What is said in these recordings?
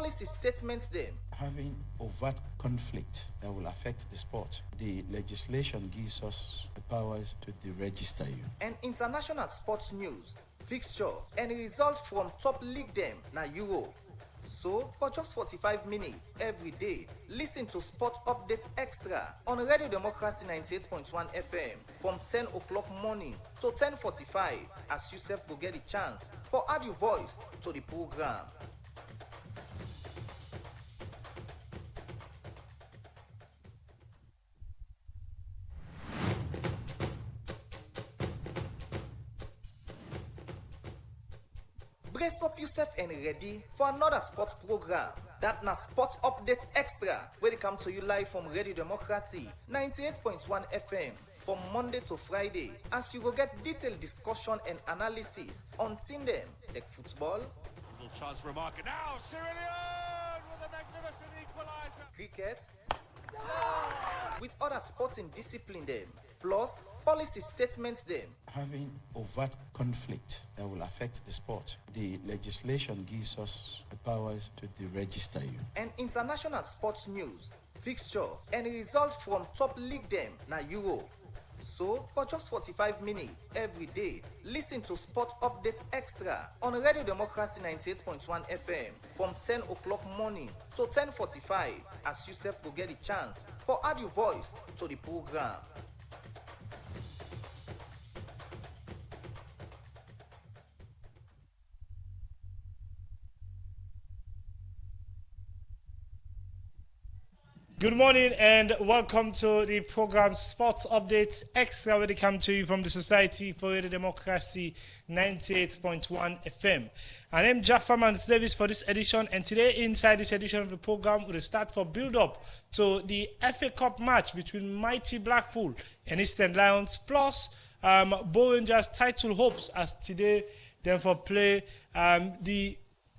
policy statements them. Having overt conflict that will affect the sport. The legislation gives us the powers to deregister you. And international sports news, fixture, and results from top league them na Euro. So, for just 45 minutes every day, listen to Sport Update Extra on Radio Democracy 98.1 FM from 10 o'clock morning to 10:45 as you self go get the chance for add your voice to the program. Brace up yourself and ready for another sports program. That na Sport Update Extra, where they come to you live from Radio Democracy 98.1 FM from Monday to Friday, as you will get detailed discussion and analysis on team them like football, little chance for a marker now. Cyrillion with a magnificent equalizer. cricket, with other sporting discipline them, plus policy statements them. Having overt conflict that will affect the sport. The legislation gives us the powers to deregister you. And international sports news, fixture, and results from top league them na Euro. So, for just 45 minutes every day, listen to Sport Update Extra on Radio Democracy 98.1 FM from 10 o'clock morning to 10:45 as you self will get the chance for add your voice to the program. Good morning and welcome to the program Sports Update Extra, where they come to you from the Society for Radio Democracy 98.1 FM. And I'm Jaffa Davis for this edition, and today inside this edition of the program we'll start for build-up to the FA Cup match between mighty Blackpool and Eastern Lions, plus Bow Rangers title hopes as today then for play the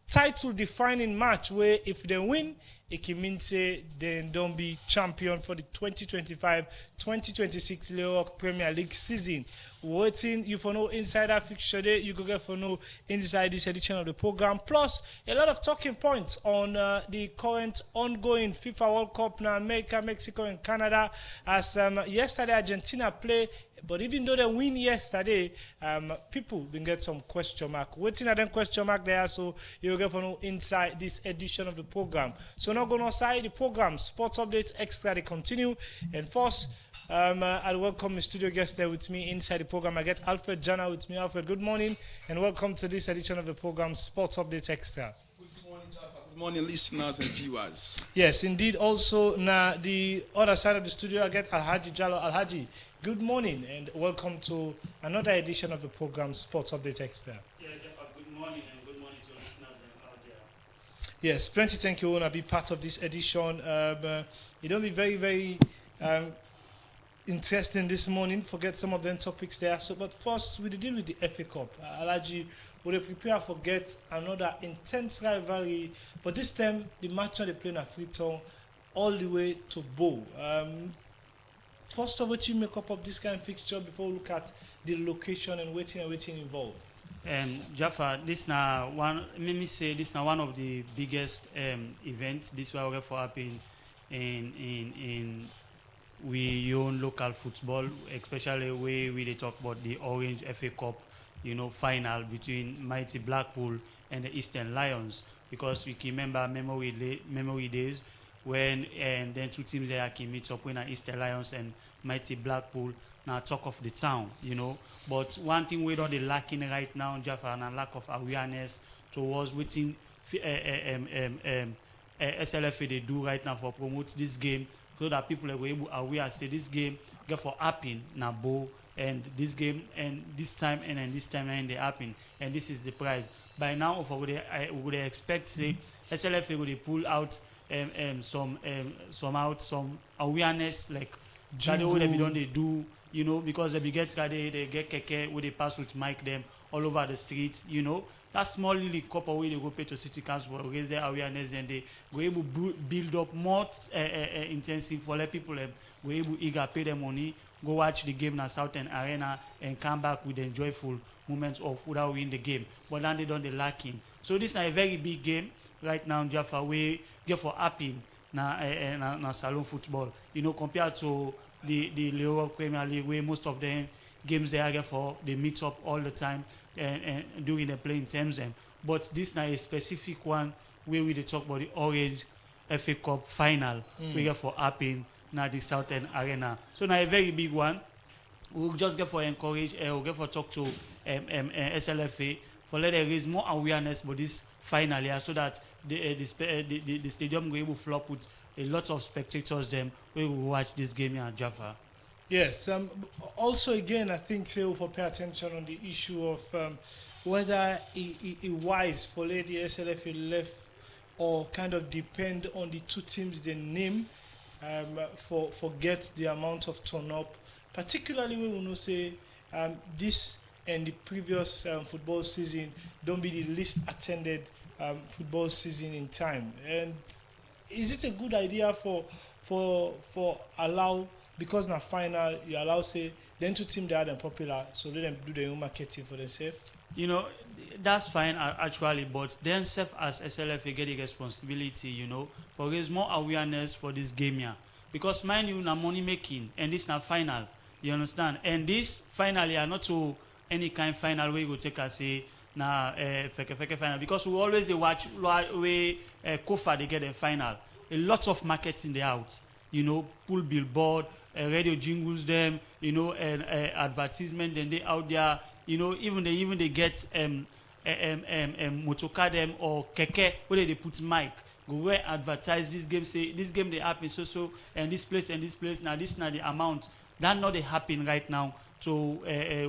title-defining match where if they win, it can mean say they don't be champion for the 2025-2026 League Premier League season. Waiting you for no insider fixture day, you could get for no inside this edition of the program. Plus a lot of talking points on the current ongoing FIFA World Cup in America, Mexico, and Canada. As yesterday Argentina play. But even though they win yesterday, people been get some question mark. Waiting at them question mark there, so you'll get for no inside this edition of the program. So now going outside the program, Sports Updates Extra, they continue. And first, I'll welcome the studio guest there with me inside the program. I get Alfred Jana with me. Alfred, good morning and welcome to this edition of the program, Sports Updates Extra. Good morning, Jaffa. Good morning, listeners and viewers. Yes, indeed. Also, now the other side of the studio, I get Alhaji Jalo. Alhaji, good morning and welcome to another edition of the program, Sports Update Extra. Yeah, good morning and good morning to listeners out there. Yes, plenty thank you, want to be part of this edition. It will be very, very interesting this morning. Forget some of them topics there. So, but first, we deal with the FA Cup. Alhaji, we prepare for get another intense rivalry, but this time the match they play in a Freetown all the way to Bow. First of all, you make up of this kind of fixture before we look at the location and waiting involved. Jaffa, this now one. Let me say this now one of the biggest events. This will for happen in we own local football, especially where we they talk about the Orange FA Cup, final between mighty Blackpool and the Eastern Lions, because we can remember memory days when and then two teams there can meet up when Eastern Lions and mighty Blackpool now talk of the town, But one thing we don't lacking right now, Jaffa, and a lack of awareness towards waiting SLFA they do right now for promote this game, so that people are able aware say this game get for happen na Bow, and this game and this time and this time and they happen, and this is the prize. By now, we would expect say SLFA would pull out some awareness like that they would be done they do, because they get keke where they pass with mic them all over the streets, that small little couple where they go pay to city council for raise their awareness, and they go able build up more intensive for let people go able eager pay them money, go watch the game in Southern Arena and come back with the joyful moments of without win the game. But then they don't they lacking. So this is a very big game right now, Jaffa. We get for happy na salon football. You know, compared to the Europe Premier League, where most of the games they are for they meet up all the time and during the playing terms. But this is a specific one where we talk about the Orange FA Cup final. We get for happen now the Southern Arena. So now a very big one. We'll just get for encourage. We'll get for talk to SLFA for let them raise more awareness about this final here, so that the stadium will able to fill up with a lot of spectators. Them we will watch this game here at Jaffa. Yes. Also, again, I think say for pay attention on the issue of whether it wise for let the SLFA left or kind of depend on the two teams they name for get the amount of turn up, particularly when we know say this and the previous football season don't be the least attended football season in time. And is it a good idea for allow, because na final you allow say then two teams that are them popular, so let them do their own marketing for themselves? You know, that's fine actually, but then self as SLFA get the responsibility, you know, for raise more awareness for this game here. Because mind you, na money making, and this na final, you understand? And this finally are not to any kind final where you go take us say na feke final, because we always they watch where Kofa they get a final. A lot of marketing they out, you know, pull billboard, radio jingles them, you know, and advertisement then they out there. You know, even they get motocar them or keke where they put mic, go where advertise this game, say this game they happen so and this place now this now the amount that not they happen right now to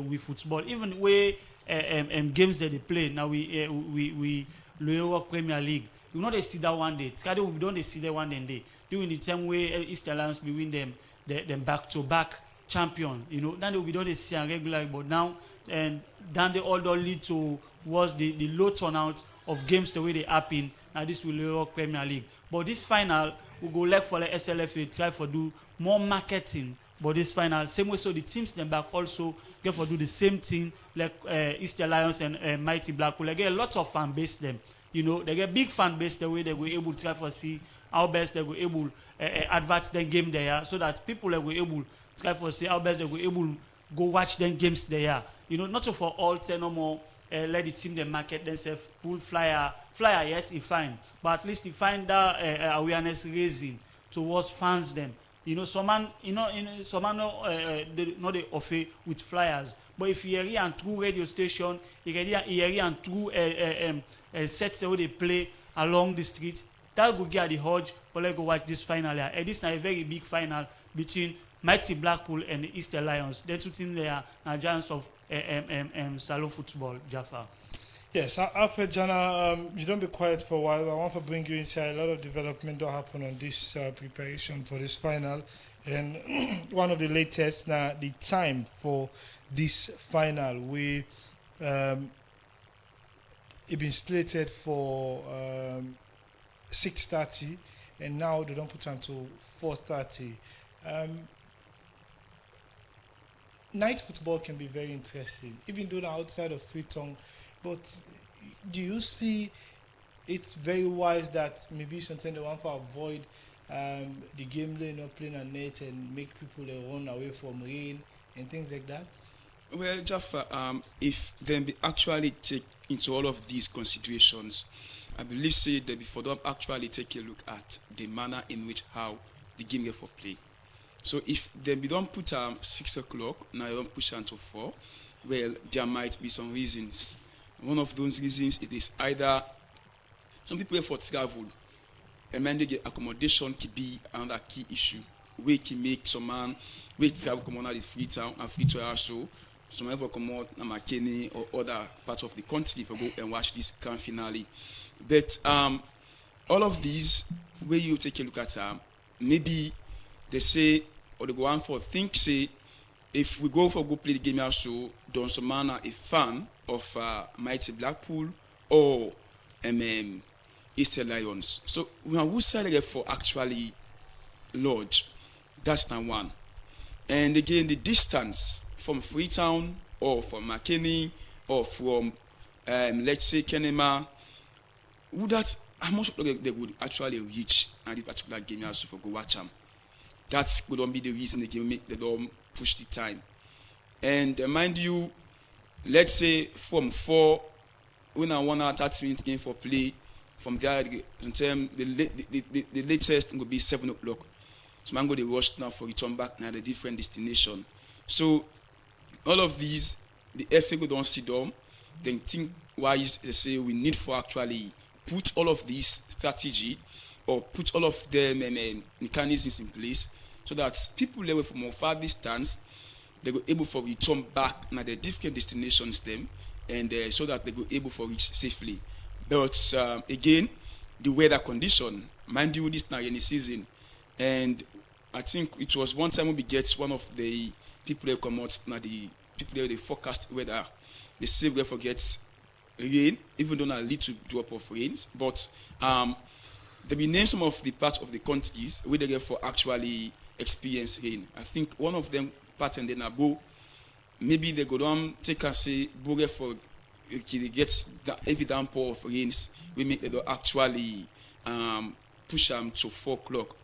with football, even where games that they play now we lower Premier League, you know they see that one day we don't they see that one day during the time where East Alliance we win them back to back champion, you know, then we don't see a regular, but now and then they all don't lead to was the low turnout of games the way they happen. Now this will Europe Premier League, but this final we go like for the SLFA try for do more marketing. But this final same way, so the teams them back also get for do the same thing like East Alliance and Mighty Blackpool. They get a lot of fan base them, you know, they get big fan base the way they were able to try for see how best they were able advance their game there, so that people were able try for see how best they were able go watch them games there. You know, not so for all 10 no more. Let the team they market themselves, pull flyer. Yes, he fine, but at least he find that awareness raising towards fans them. You know, some man they offer with flyers, but if you hear and through radio station, you hear and through sets where they play along the street, that will get the hodge. But let's go watch this final here. And this is a very big final between Mighty Blackpool and the East Lions. The two teams there are giants of salon football, Jaffa. Yes, Alfred Jana, you don't be quiet for a while. I want to bring you inside. A lot of development that happen on this preparation for this final. And one of the latest, now the time for this final, we it been slated for 6:30, and now they don't put on to 4:30. Night football can be very interesting, even though they're outside of Freetown. But do you see it's very wise that maybe sometimes they want to avoid the game lane not playing on net and make people run away from rain and things like that? Well, Jaffa, if them be actually take into all of these considerations, I believe say that before them actually take a look at the manner in which how the game get for play. So if they don't put 6 o'clock, now they don't push until 4, well, there might be some reasons. One of those reasons, it is either some people for travel, and then they get accommodation could be another key issue. We can make some man wait travel come on at the Freetown and Freetown also. Some people come out na McKinney or other parts of the country for go and watch this grand finale. But all of these, where you take a look at maybe they say or they go on for think say if we go play the game also, don't some man a fan of Mighty Blackpool or Eastern Lions. So we are who side for actually lodge. That's number one. And again, the distance from Freetown or from McKinney or from let's say Kenema, would that how much they would actually reach at this particular game also for go watch them. That would be the reason they don't push the time. And mind you, let's say from 4 when I 1 hour 30 minutes game for play, from there in term the latest will be 7 o'clock. So man go they rush now for return back now the different destination. So all of these the FA go don't sit down, then think wise they say we need for actually put all of these strategy or put all of them mechanisms in place so that people level from a far distance they go able for return back na the different destinations them and so that they go able for reach safely. But again, the weather condition, mind you, this now rainy season, and I think it was one time we get one of the people that come out now the people that they forecast weather, they say we forget rain, even though not a little drop of rains, but they be name some of the parts of the countries where they get for actually experience rain. I think one of them pattern in Abo, maybe they go down take a say booger for it gets the heavy downpour of rains. We make them actually push them to 4 o'clock,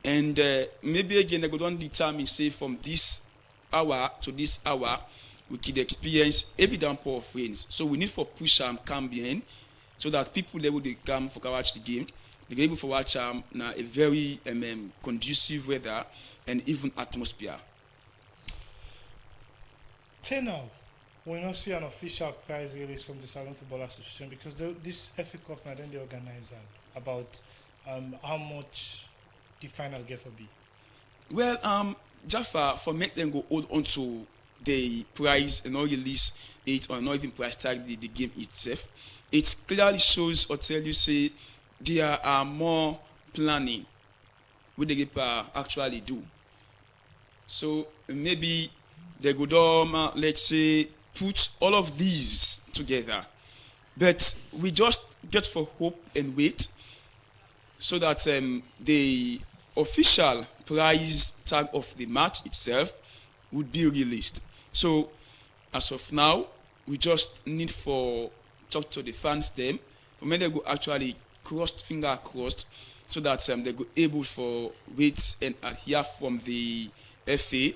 and maybe again they go down determine say from this hour to this hour we could experience heavy downpour of rains. So we need for push them come behind so that people they will come for watch the game. They're able to watch now a very conducive weather and even atmosphere. Till now, we not see an official prize release from the Southern Football Association because this FA Cup now then they organize about how much the final get for be. Well, Jaffa for make them go hold on to the prize and not release it or not even price tag the game itself. It clearly shows or tell you say there are more planning what the keeper actually do. So maybe they go down, let's say, put all of these together. But we just get for hope and wait so that the official prize tag of the match itself would be released. So as of now, we just need for talk to the fans them. For me, they go actually finger crossed so that they go able for wait and hear from the FA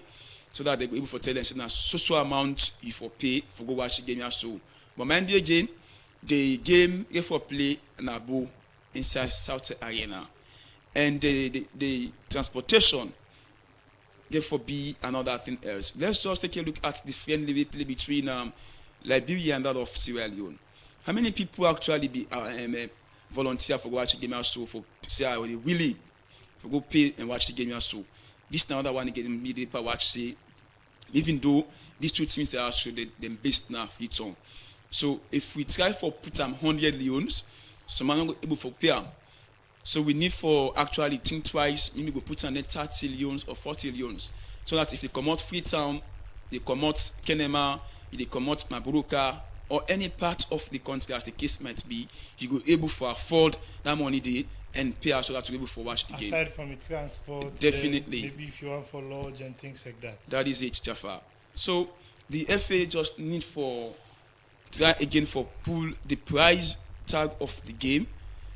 so that they go able for tell them say na so amount you for pay for go watch the game so. But mind you again, the game if for play na Abo inside South Arena, and the transportation therefore be another thing else. Let's just take a look at the friendly play between Liberia and that of Sierra Leone. How many people actually be volunteer for go watch the game also for say I really willing for go pay and watch the game also. This now other one again media watch say even though these two teams are also them based now it's on. So if we try for put 100 leons, so man not able for pay them. So we need for actually think twice, maybe go put on 30 leons or 40 leons. So that if they come out Freetown, they come out Kenema, they come out Maburuka, or any part of the country as the case might be, you go able to afford that money day and pay us so that you're able to watch the game. Aside from the transport, definitely. Maybe if you want for lodge and things like that. That is it, Jaffa. So the FA just need for try again for pull the price tag of the game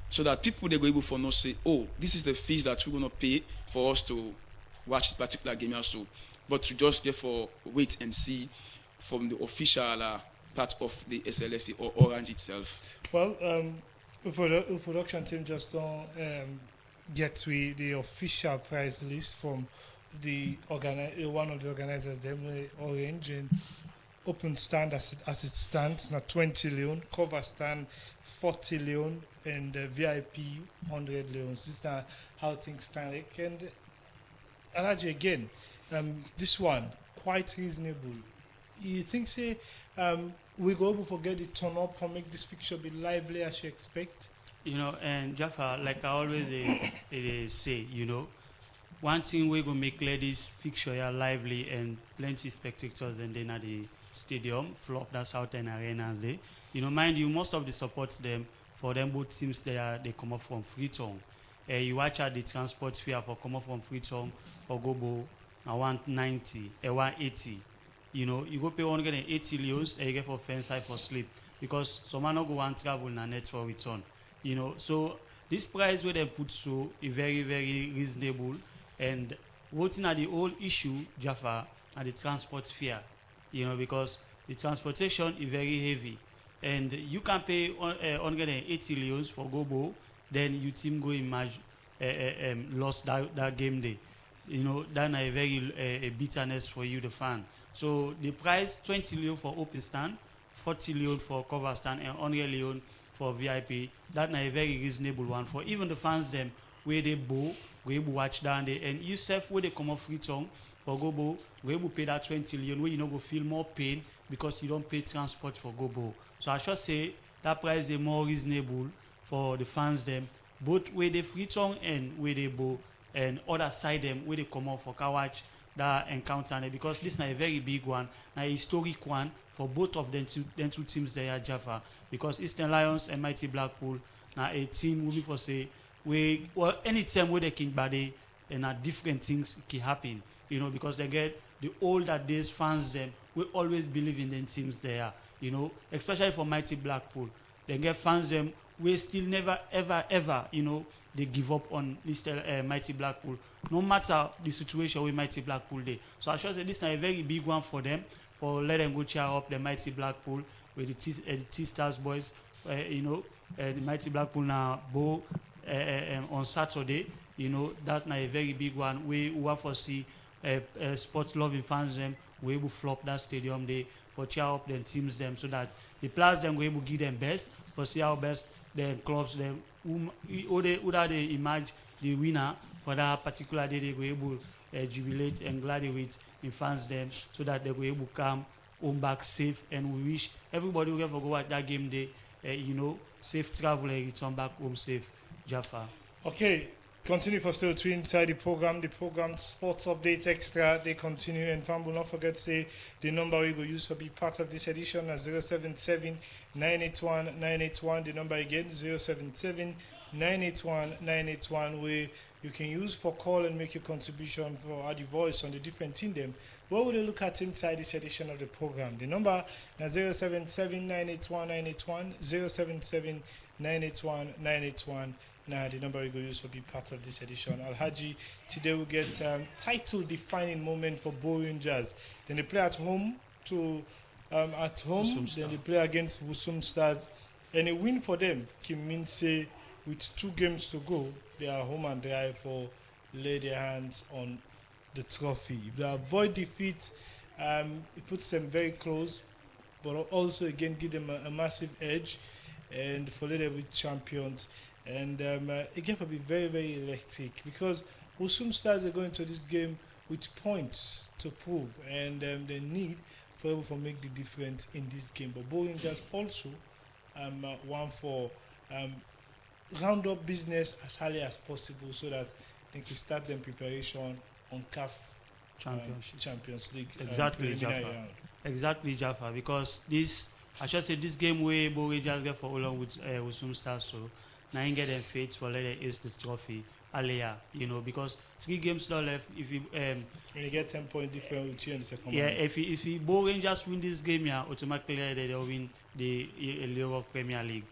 so that people they go able for no say, oh, this is the fees that we're gonna pay for us to watch the particular game also. But to just therefore wait and see from the official part of the SLFA or Orange itself. Well, the production team just don't get to the official prize list from the one of the organizers, them Orange, and open stand as it stands, now 20 leon, cover stand 40 leon, and VIP 100 leons. This is now how things stand. And Alaji again, this one quite reasonable. You think say we go able to get it turn up for make this fixture be lively as you expect? You know, and Jaffa, like I always say, you know, one thing we gonna make ladies fixture here lively and plenty spectators and then at the stadium, flop that Southern Arena there. You know, mind you, most of the supports them for them both teams they come up from Freetown. You watch out the transport fare for come up from Freetown or Gobo 190, 180. You know, you go pay 180 leos and you get for fence side for sleep because some man no go and travel na net for return. So this price where they put so is very very reasonable, and what's not the whole issue, Jaffa, and the transport fare, because the transportation is very heavy, and you can pay 180 leons for Gobo, then you team go imagine lost that game day. That a very a bitterness for you, the fan. So the price 20 leon for open stand, 40 leon for cover stand, and 100 leon for VIP. That a very reasonable one for even the fans them where they bow, we able watch down there, and you self where they come off free tongue for Gobo, we able pay that 20 leon where you go feel more pain because you don't pay transport for Gobo. So I should say that price is more reasonable for the fans them, both where they free tongue and where they bow, and other side them where they come out for Kawach that encounter, because this is a very big one, a historic one for both of them two teams there at Jaffa, because Eastern Lions and Mighty Blackpool now a team moving for say any time where they can body and different things can happen, because they get the older days fans them we always believe in them teams there, especially for Mighty Blackpool. They get fans them we still never ever they give up on this Mighty Blackpool, no matter the situation with Mighty Blackpool day. So I should say this is a very big one for them, for let them go cheer up the Mighty Blackpool with the T-Stars boys, the Mighty Blackpool now bow on Saturday. That's a very big one. We want to see sports loving fans them we able flop that stadium day for cheer up them teams them, so that the players them we able give them best for see how best then clubs them who they imagine the winner for that particular day, they were able jubilate and glad with in fans them, so that they were able to come home back safe, and we wish everybody who ever go watch that game day safe travel and return back home safe. Jaffa. Okay, continue for still two inside the program sports updates extra, they continue, and fam will not forget to say the number we go use for be part of this edition as 077 981 981, the number again 077 981 981, where you can use for call and make your contribution for add your voice on the different team them. What will you look at inside this edition of the program? The number now 077 981 981, 077 981 981. Now the number we go use to be part of this edition. Alhaji today we get title defining moment for Bo Rangers. Then they play at home then they play against Wusum Stars, and a win for them can mean say with 2 games to go they are home and dry for lay their hands on the trophy. If they avoid defeat, it puts them very close, but also again give them a massive edge, and for later with champions. And again, will be very, very electric, because Usum Stars are going to this game with points to prove, and they need for able to make the difference in this game. But Bo Rangers also want for round up business as early as possible, so that they can start their preparation on CAF Champions League. Exactly, Jaffa. Because this game where Bo Rangers get for along with Usum Stars, so now you get them fates for later is this trophy earlier, because 3 games not left. If you when you get 10 point difference with you in the second yeah, round. if Bo Rangers win this game, yeah, automatically they'll win the Europe Premier League.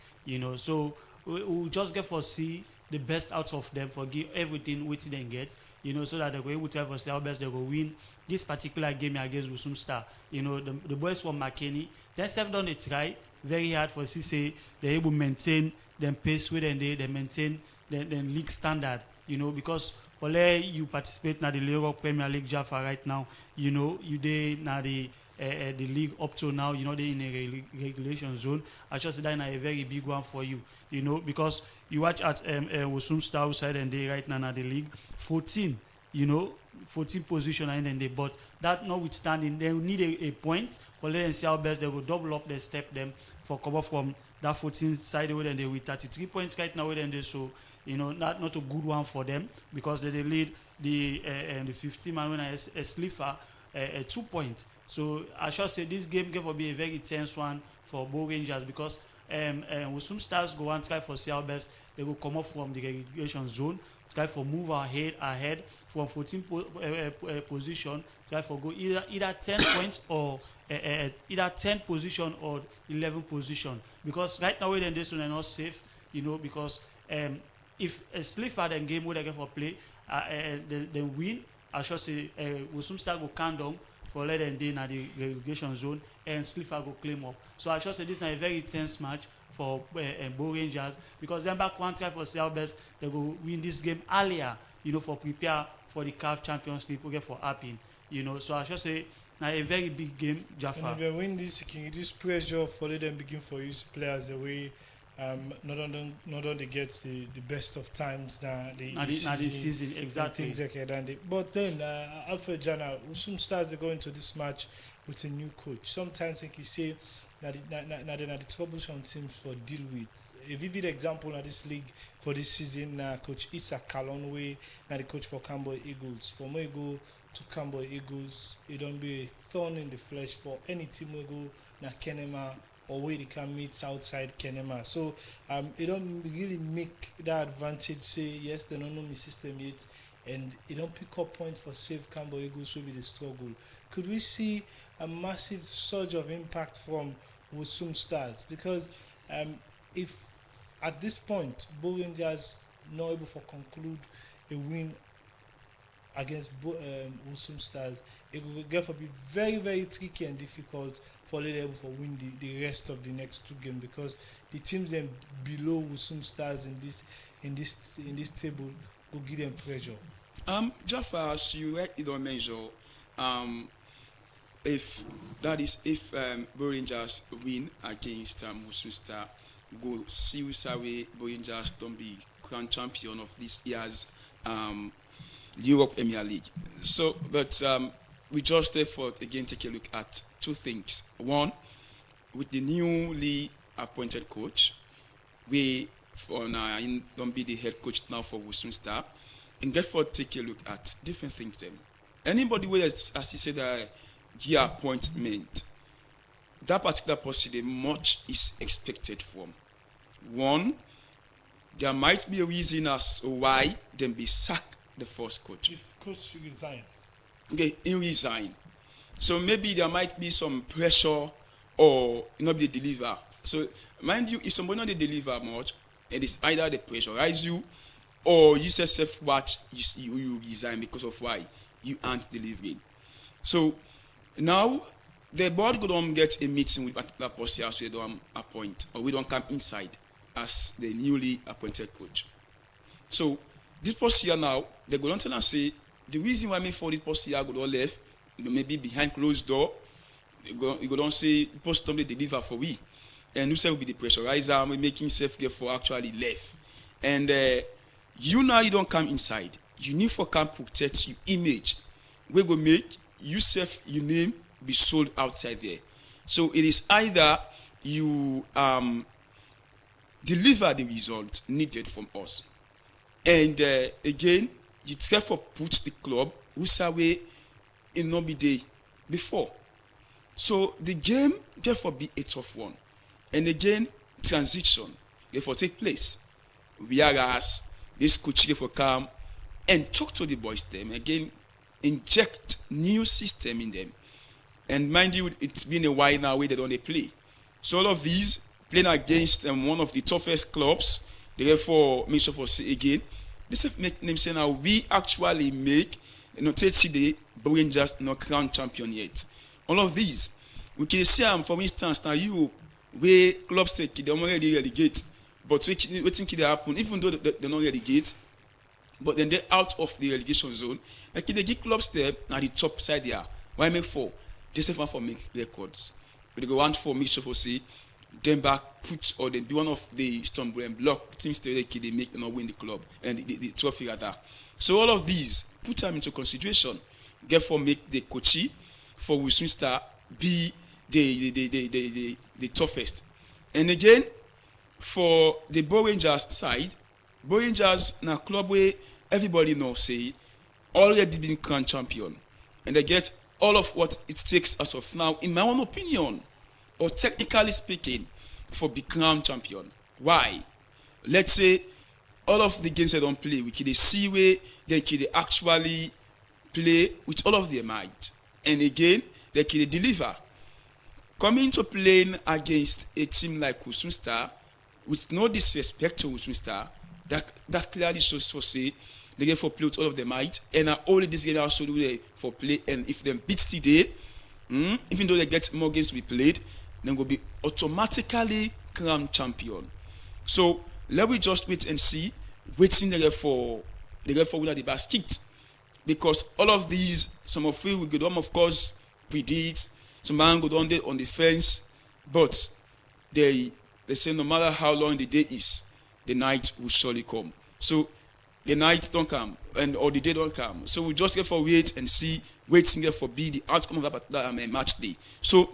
So we'll just get for see the best out of them, for give everything which they get, so that they will able to have us how best they will win this particular game against Wusum Star. The boys from McKinney, they have done a try very hard for say they're able to maintain them pace with, and they maintain the league standard, because for you participate in the Europe Premier League Jaffa right now, you they now the league up to now, they in a regulation zone. I just say that a very big one for you, because you watch at Wusum Star outside, and they right now in the league 14, 14 position and they, but that notwithstanding, they need a point for let them see how best they will double up their step them for cover from that 14 side away, and they with 33 points right now, and they so not a good one for them, because they lead the 15 man when a slipper 2 points. So I should say this game will be a very tense one for Bo Rangers, because Wusum Stars go and try for see how best they will come up from the relegation zone, try for move ahead from 14 position, try for go either 10 points or either 10 position or 11 position, because right now when they so they're not safe, because if a Sliffer then game where they get for play, then win, I should say, will soon start go count down for let them in the relegation zone, and Sliffer go claim up. So I should say this is a very tense match for Bo Rangers, because then back one time for Seattle Best, they go win this game earlier, for prepare for the CAF Champions League, okay, for happening, So I should say now a very big game, Jaffa. And if you win this, can this pressure for let them begin for his players away. Not only gets the best of times now the season exactly. Things like that. But then Alfred Jana, some stars are going to this match with a new coach. Sometimes like you say that the troublesome teams for deal with. A vivid example of this league for this season, Coach Issa Kalonwe, now the coach for Campbell Eagles. From where go to Campbell Eagles, it don't be a thorn in the flesh for any team who go na Kenema or where they can meet outside Kenema. So it don't really make that advantage say yes they don't know my system yet, and it don't pick up points for safe Campbell Eagles will be the struggle. Could we see a massive surge of impact from Wusum Stars? Because if at this point Bo Rangers not able to conclude a win against Wusum Stars, it will get to be very, very tricky and difficult for them able to win the rest of the next two games, because the teams then below Wusum Stars in this table will give them pressure. Jaffa, as you don't measure, if Bo Rangers win against Wusum Star, go serious away, Bo Rangers don't be crown champion of this year's Europe Premier League. So, but we just therefore again take a look at two things. One, with the newly appointed coach, we don't be the head coach now for Wusum Star, and therefore take a look at different things. Then, anybody where, as you said, the appointment, that particular person, much is expected from. One, there might be a reason as why them be sacked the first coach. If coach resign. Okay, he resign. So maybe there might be some pressure or not be deliver. So mind you, if somebody not deliver much, it is either they pressurize you or you self watch you resign because of why you aren't delivering. So now the board go don't get a meeting with that person so they don't appoint, or we don't come inside as the newly appointed coach. So this person here now, they go down tell and say the reason why me for this person here go down left, maybe behind closed door, you go down say post don't deliver for we, and you say will be the pressurizer, we making safe for actually left, and you now you don't come inside. You need for come protect your image. We go make yourself your name be sold outside there. So it is either you deliver the result needed from us, and again you therefore put the club who's away in no be day before. So the game therefore be a tough one, and again transition therefore take place. Whereas this coach therefore come and talk to the boys them again, inject new system in them. And mind you, it's been a while now where they don't play. So all of these playing against one of the toughest clubs, therefore make sure for say again, this make them say now we actually make see the Rangers not crown champion yet. All of these we can see for instance now you where clubs take they already relegate, but we think it happen even though they not relegate, but then they're out of the relegation zone. Like they give clubs there at the top side there. Why make four? Just for make records. But they go want for make sure for say them back put or then be one of the stumbling block teams they make and not win the club and the trophy rather. So all of these put them into consideration. Therefore make the coachy for Wusum Star be the toughest. And again, for the Bo Rangers side, Bo Rangers na club where everybody knows say already been crowned champion, and they get all of what it takes as of now, in my own opinion, or technically speaking, for be crowned champion. Why? Let's say all of the games they don't play, we can see where they can actually play with all of their might, and again they can deliver. Coming to playing against a team like Wusum Star, with no disrespect to Mr. That clearly shows for say they get for play with all of the might, and only this game also do they for play. And if them beat today, even though they get more games to be played, then will be automatically crowned champion. So let me just wait and see. Waiting the for winner the best kicked, because all of these, some of you we could of course predict, some man go down there on the fence, but they say no matter how long the day is, the night will surely come. So the night don't come or the day don't come. So we just get for wait and see, waiting there for be the outcome of that match day. So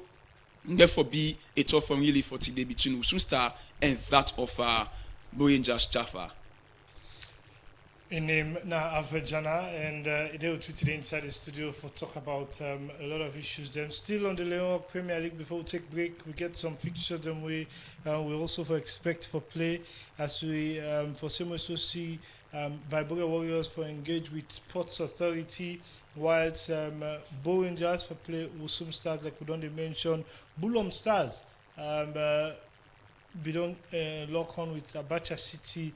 therefore be a tough one really for today between Usun Star and that of Boyenjas Jaffa. In name now Avejana, and they will tweet today inside the studio for talk about a lot of issues. Them still on the Leon Premier League. Before we take break, we get some fixtures. Then we also for expect for play as we for same also see Viboria Warriors for engage with Sports Authority, whilst Bowen Jazz for play Usum Stars like we don't mention Bulom Stars. We don't lock on with Abacha City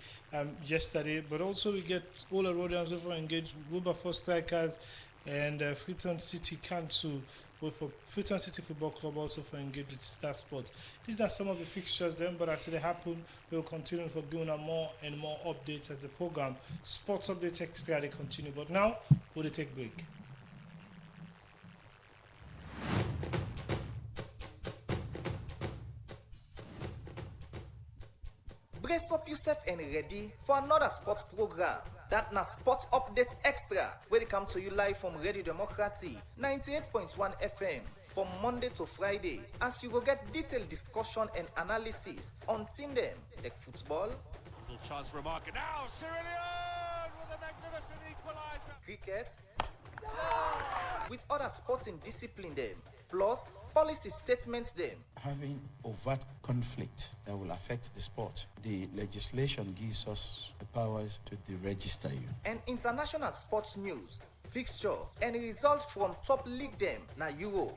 yesterday, but also we get all the Rhodians over engaged Wilberforce Strikers and Freetown City Council for Freetown City Football Club also for engaged with Star Sports. These are some of the fixtures then, but as they happen, we will continue for giving them more and more updates as the program Sports Update Extra they continue. But now we'll take break. Brace up yourself and ready for another sports program. That na Sports Update Extra, where they come to you live from Radio Democracy 98.1 FM from Monday to Friday, as you will get detailed discussion and analysis on team them like football, Little chance for a market now. Cyrillion with a magnificent equaliser. cricket, with other sporting discipline them, plus policy statements them. Having overt conflict that will affect the sport, the legislation gives us the powers to deregister you. And international sports news, fixture, and results from top league them na Euro.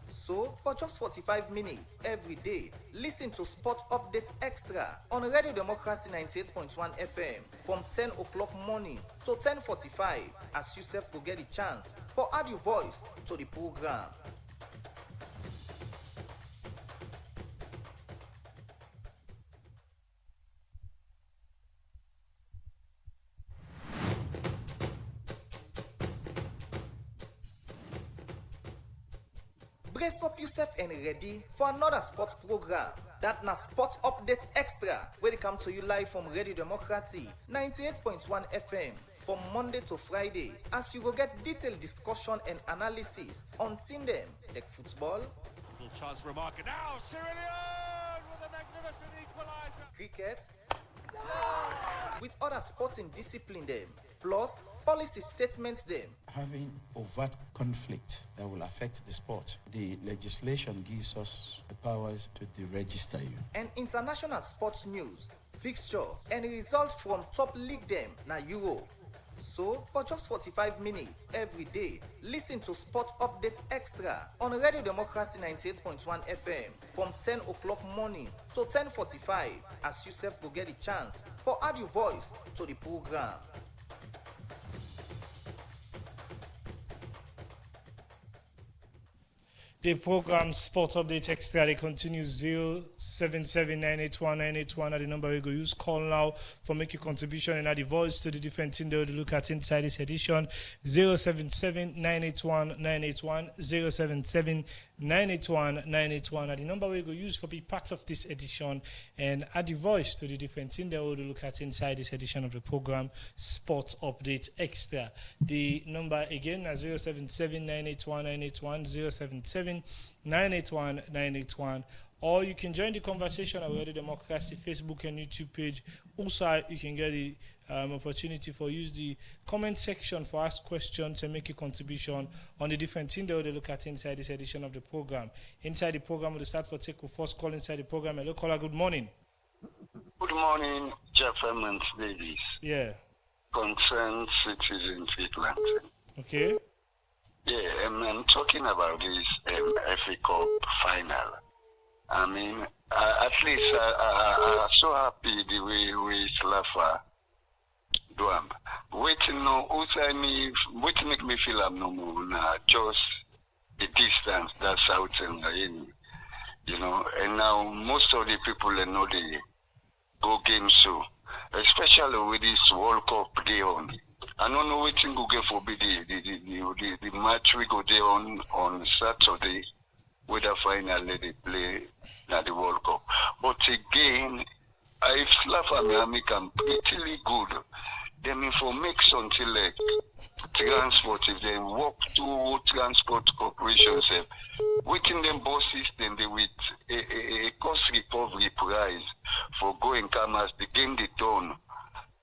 So, for just 45 minutes every day, listen to Sport Update Extra on Radio Democracy 98.1 FM from 10 o'clock morning to 10:45, as you self will get a chance for add your voice to the program. Brace up yourself and ready for another sports program. That na Sports Update Extra, where they come to you live from Radio Democracy 98.1 FM from Monday to Friday, as you will get detailed discussion and analysis on team them like football, Little chance for a market now. Cyrillion with a magnificent equaliser. cricket, with other sporting discipline them, plus policy statements them. Having overt conflict that will affect the sport, the legislation gives us the powers to deregister you. And international sports news, fixture, and results from top league them na Euro. So, for just 45 minutes every day, listen to Sport Update Extra on Radio Democracy 98.1 FM from 10 o'clock morning to 10:45, as you self will get a chance for add your voice to the program. The program Sport Update Extra they continue 077981981 at the number we go use call now for make your contribution and add the voice to the different thing they will look at inside this edition 077981981 077981981 at the number we go use for be part of this edition and add the voice to the different thing they will look at inside this edition of the program Sport Update Extra. The number again is 077981981 077981981, or you can join the conversation at Radio Democracy Facebook and YouTube page. Also, you can get the opportunity for use the comment section for ask questions and make a contribution on the different things that we look at inside this edition of the program. Inside the program, we'll start for take a first call inside the program. Hello, caller. Good morning. Good morning, Jeff Emmons Davis. Yeah. Concerned citizens Atlantic. Okay. Yeah, and I'm talking about this FA Cup final. I mean, At least I'm so happy the way we Slafa do am. Waiting no, also me, waiting make me feel I'm no more now. Just the distance that's out in, and now most of the people they know the go game so, especially with this World Cup day on. I don't know what go get for be the match we go there on Saturday, whether finally they play at the World Cup. But again, if Slav Miami can pretty good, them for make something like transport, if they walk to transport corporations, within them bosses, then they with a cost recovery price for going come as the game they done.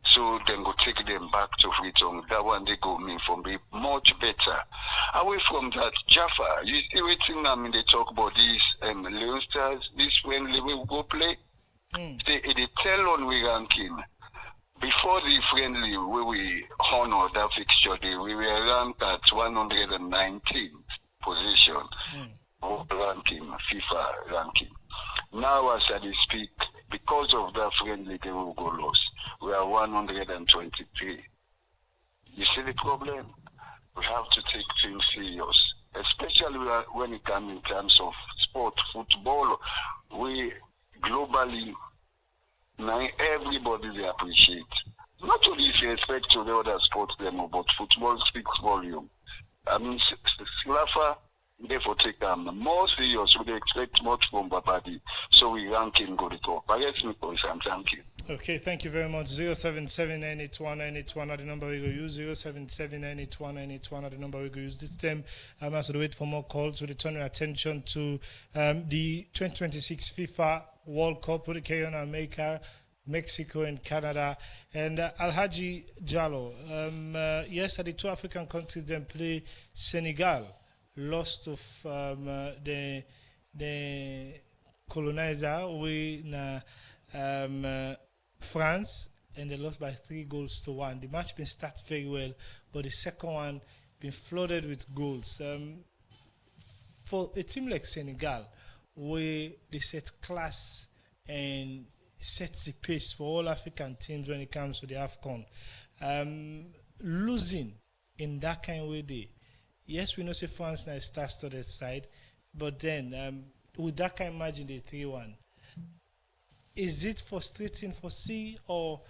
So then go take them back to Freetown. That one they go mean for me much better. Away from that, Jaffa, you see waiting they talk about these Leon Stars, this friendly we will go play. They tell on we ranking. Before the friendly where we honor that fixture day, we were ranked at 119th position. Ranking, FIFA ranking. Now as I speak, because of that friendly they will go lost. We are 123. You see the problem? We have to take things serious, especially when it comes in terms of sport, football. We globally, now everybody they appreciate. Not only if you respect to the other sports demo, but football speaks volume. I mean, Slafa, therefore take them more serious. We expect much from Babadi, so we rank him go to top. I guess me concern. Thank you. Okay, thank you very much. 077981981 are the number we go use. 077981981 are the number we go use. This time, I'm asked to wait for more calls. We return your attention to the 2026 FIFA World Cup with the carry on America, Mexico, and Canada. And Alhaji Jallo, yesterday, two African countries then play Senegal. Lost of the colonizer France, and they lost by 3-1. The match been start very well, but the second one been flooded with goals. For a team like Senegal, where they set class and set the pace for all African teams when it comes to the AFCON, losing in that kind of way, yes, we know say France now starts to the side, but then with that kind of margin, the 3-1. Is it frustrating for C, or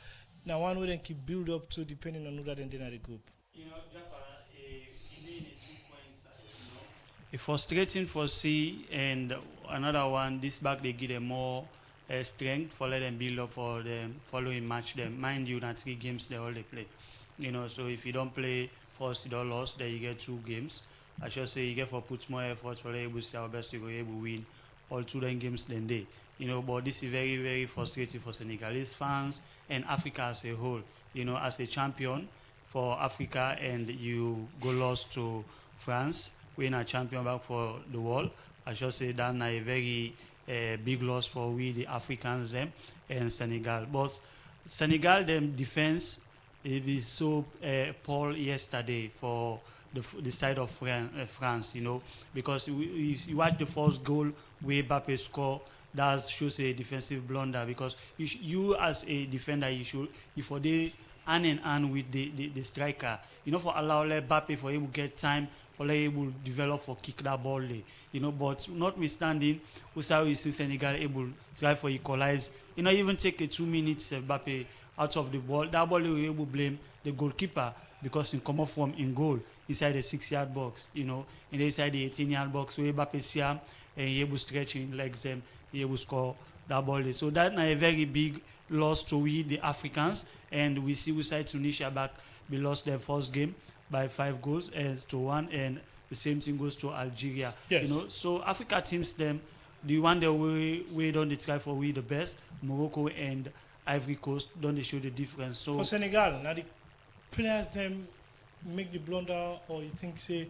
now one would then keep build up to depending on who that ending at the group? Jaffa, it made a 2 points. It's frustrating for C, and another one, this back they give them more strength for let them build up for the following match. Them, mind you, not 3 games they all they play. So if you don't play first, you don't lose, then you get 2 games. I should say you get for put more efforts for able to see our best to go able to win all 2 games then day. But this is very, very frustrating for Senegalese fans and Africa as a whole. As a champion for Africa, and you go lost to France, we're a champion back for the world. I should say that's a very big loss for we, the Africans, them, and Senegal. But Senegal, them defense, it is so poor yesterday for the side of France, because if you watch the first goal where Mbappe score, that shows a defensive blunder, because you as a defender, you for the hand in hand with the striker, for allow Mbappe for able to get time, for able to develop for kick that ball there, but notwithstanding, we see Senegal able to try for equalize, even take a 2 minutes Mbappe out of the ball, that ball we able to blame the goalkeeper, because he come off from in goal inside the 6-yard box, and inside the 18-yard box where Mbappe see him and he able to stretch in legs them, he able to score that ball there. So that's a very big loss to we the Africans, and we see we side Tunisia back, we lost their first game by 5-1, and the same thing goes to Algeria. Yes. So Africa teams them, the one that we don't they try for we the best, Morocco and Ivory Coast don't they show the difference. So for Senegal, now the players them make the blunder, or you think say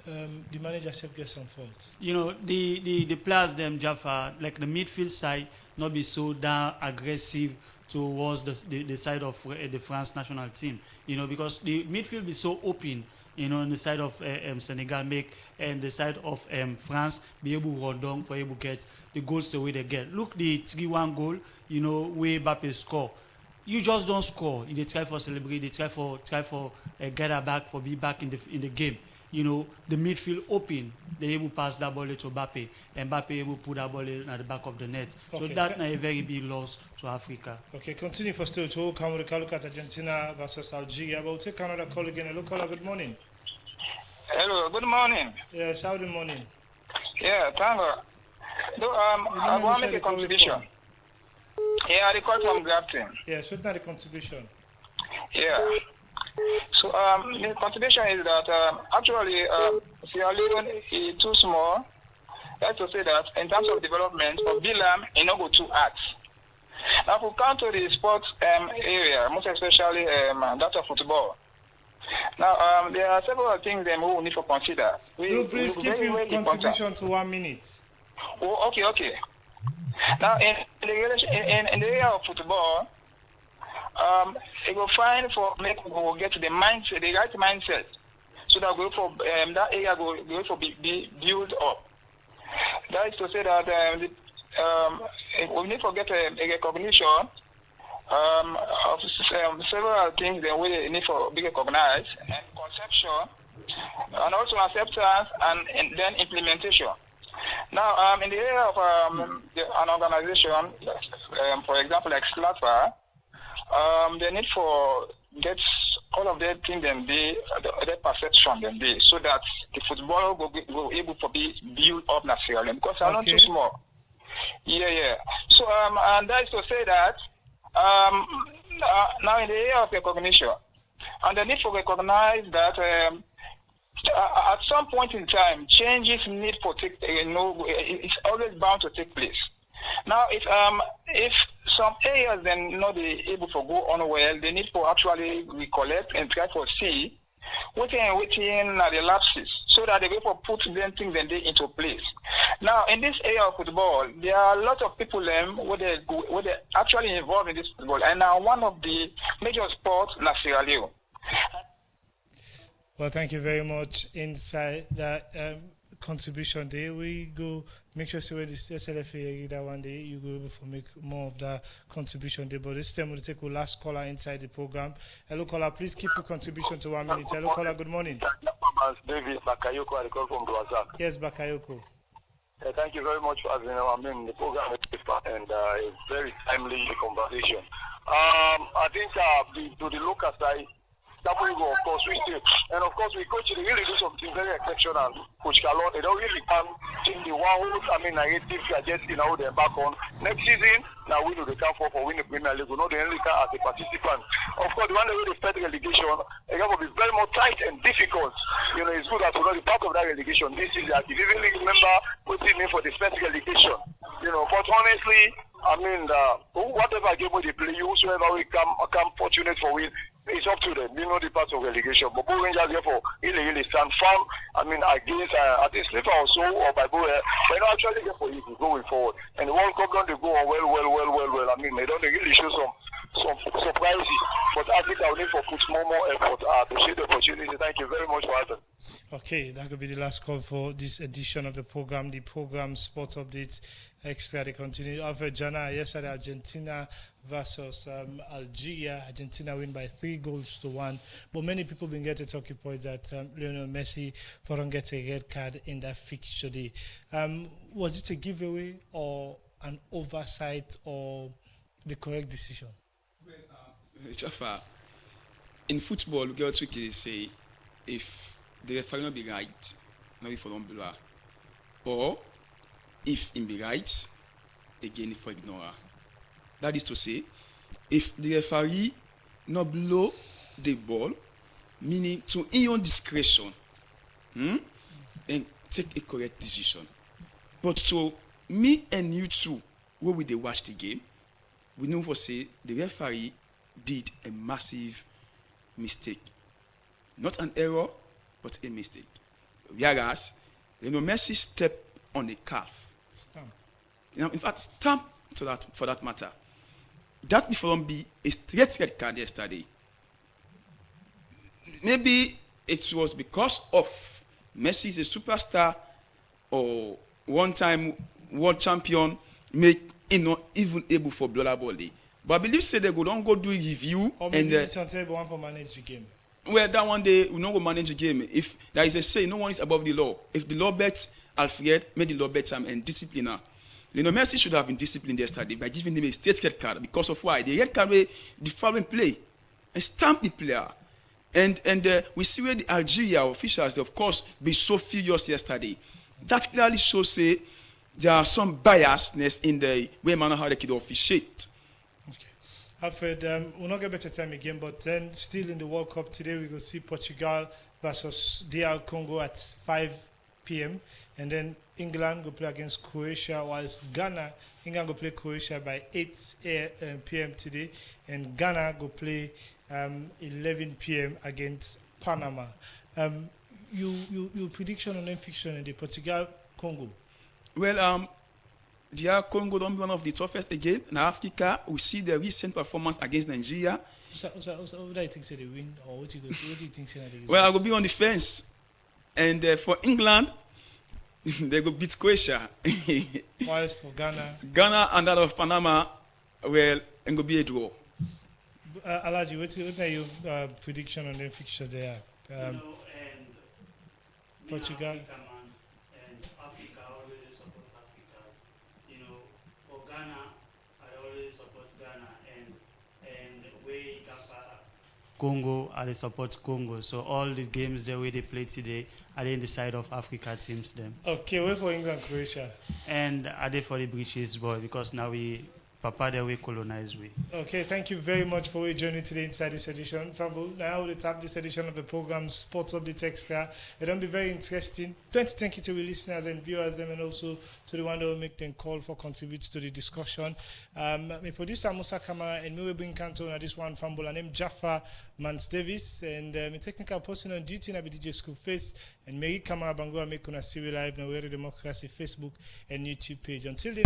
the manager self gets some fault? The players them, Jaffa, like the midfield side, not be so down aggressive towards the side of the France national team. Because the midfield be so open on the side of Senegal make and the side of France be able to run down for able to get the goals the way they get. Look the 3-1 goal, where Mbappe score. You just don't score. They try for celebrate. They try for get her back for be back in the game. The midfield open. They able pass that ball to Mbappe. And Mbappe able put that ball in at the back of the net. Okay. So that's a very big loss to Africa. Okay, continue for still to come with a look at Argentina versus Algeria. But we'll take another call again. Hello, caller. Good morning. Hello, good morning. Yes, how good morning? Yeah, thank you. I want to make a contribution. Yeah, I call from Grafton. Yes, what's not the contribution? Yeah. So the contribution is that actually Sierra Leone is too small. That's to say that in terms of development, for Bilam, it not go too hard. Now, if we come to the sports area, most especially that of football. Now, there are several things that we will need to consider. Please keep your contribution to 1 minute. Oh, okay. Now, in the area of football, it will find for make we will get the mindset, the right mindset, so that go for that area go for be built up. That is to say that we need to get a recognition of several things that we need to be recognized, and conception, and also acceptance, and then implementation. Now, in the area of an organization, for example, like SLAFA, they need for get all of their things and their perception and they, so that the football will able to be built up naturally, because I'm not too small. Yeah. So and that is to say that now in the area of recognition, and the need to recognize that at some point in time, changes need for it's always bound to take place. Now, if some areas then they able to go on well, they need to actually recollect and try to see within the lapses, so that they will put them things then they into place. Now, in this area of football, there are a lot of people where they actually involved in this football, and now one of the major sports, Sierra Leone. Well, thank you very much. Inside that contribution there, we go make sure when this SLFA that one day you go able to make more of that contribution there. But this time we'll take our last caller inside the program. Hello, caller. Please keep your contribution to 1 minute. Hello, caller. Good morning. David Bakayoko, I call from Dwazak. Yes, Bakayoko. Thank you very much for having the program and a very timely conversation. I think to the local side, that we go, of course, we still. And of course, we coach, they really do something very exceptional. Coach Calon, they don't really come in the one who, narrative trajectory now they're back on. Next season, now we know they come for win the Premier League. We know they only come as a participant. Of course, the one that will expect relegation, it's going to be very more tight and difficult. It's good that we're not part of that relegation this season. I vividly remember putting in for the first relegation. But honestly, whatever game we play, whosoever we come fortunate for win, it's up to them. The part of relegation. But Bull Rangers, therefore, really stand firm. Against, I think, Slipper or so, or by Bull, but actually, therefore, you going forward. And the World Cup, don't they go on well. They don't really show some surprises. But Africa will need to put more effort. I appreciate the opportunity. Thank you very much for having. Okay, that could be the last call for this edition of the program Sports Update Extra. They continue. Over Jana, yesterday, Argentina versus Algeria. Argentina win by 3-1. But many people been getting talking point that Lionel Messi don't get a red card in that fixture day. Was it a giveaway or an oversight or the correct decision? Jaffa, in football, we get to say if the referee not be right, not be for don't blow, or if he be right, again for ignore. That is to say, if the referee not blow the ball, meaning to in your discretion, then take a correct decision. But to me and you two, where we they watch the game, we know for say the referee did a massive mistake. Not an error, but a mistake. Whereas, Messi stepped on the calf. Stamp. In fact, stamp to that for that matter. That before be a straight red card yesterday. Maybe it was because of Messi is a superstar or one-time world champion make not even able for ball day. But I believe say they go don't go do review Or and maybe something one for manage the game. well that one day we not go manage the game. If there is a say, no one is above the law. If the law bets Alfred, made the law bet him and discipliner. Messi should have been disciplined yesterday by giving him a state red card because of why the red card the following play and stamp the player. And we see where the Algeria officials, of course, be so furious yesterday. That clearly shows say there are some biasness in the way manner how they could officiate. Okay. Alfred, we'll not get better time again, but then still in the World Cup today, we will see Portugal versus DR Congo at 5 p.m. And then England will play against Croatia, whilst England will play Croatia by 8 p.m. today, and Ghana will play 11 p.m. against Panama. Your prediction on fiction in the Portugal-Congo? Well, DR Congo don't be one of the toughest again. In Africa, we see the recent performance against Nigeria. What do you think say they win, or what do you think say they win? Well, I will be on the fence. And for England, they go beat Croatia. Whilst for Ghana and that of Panama, well, and go be a draw. Alaji, what are your prediction on the fixtures there? Portugal. And Africa always supports Africa. For Ghana, I always support Ghana, and way Congo, I support Congo. So all the games the way they play today, are they in the side of Africa teams them? Okay, wait for England, Croatia. And are they for the British boy because now Papa the way colonized we. Okay, thank you very much for joining today inside this edition. Fambu, now we tap this edition of the program Sports Update Extra. It'll be very interesting. Thank you to the listeners and viewers and also to the one that will make them call for contributing to the discussion. My producer Musa Kamara and me will bring Kanto on this one Fambu. I name Jaffa Mans Davis and my technical person on duty na be DJ School Face and Mary Kamara Bango make on a Siri Live now we're the Democracy Facebook and YouTube page. Until then.